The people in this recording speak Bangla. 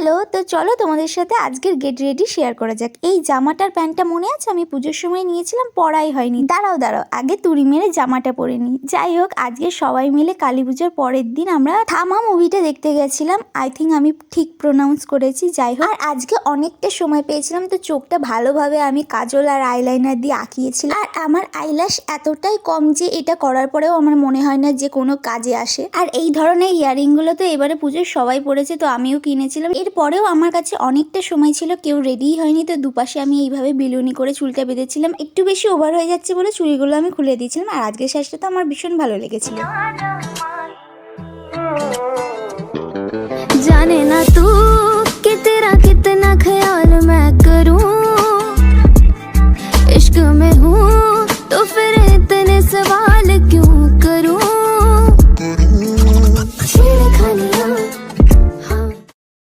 হ্যালো, তো চলো তোমাদের সাথে আজকের গেট রেডি শেয়ার করা যাক। এই জামাটার প্যান্টটা মনে আছে আমি পুজোর সময় নিয়েছিলাম, পরাই হয়নি। দাঁড়াও আগে তুড়ি মেরে জামাটা পরে নিই। যাই হোক, আজকে সবাই মিলে কালী পুজোর পরের দিন আমরা থামা মুভিটা দেখতে গেছিলাম। আই থিঙ্ক আমি ঠিক প্রোনাউন্স করেছি। যাই হোক, আর আজকে অনেকটা সময় পেয়েছিলাম, তো চোখটা ভালোভাবে আমি কাজল আর আইলাইনার দিয়ে আঁকিয়েছিলাম। আর আমার আইল্যাশ এতটাই কম যে এটা করার পরেও আমার মনে হয় না যে কোনো কাজে আসে। আর এই ধরনের ইয়ারিং গুলো তো এবারে পুজোর সবাই পরেছে, তো আমিও কিনেছিলাম। এরপরেও আমার কাছে অনেকটা সময় ছিল, কেউ রেডিই হয়নি, তো দুপাশে আমি এইভাবে বিলুনি করে চুলটা বেঁধেছিলাম। একটু বেশি ওভার হয়ে যাচ্ছে বলে চুড়িগুলো আমি খুলে দিয়েছিলাম। আর আজকের সাজটা তো আমার ভীষণ ভালো লেগেছিল। জানে না তুই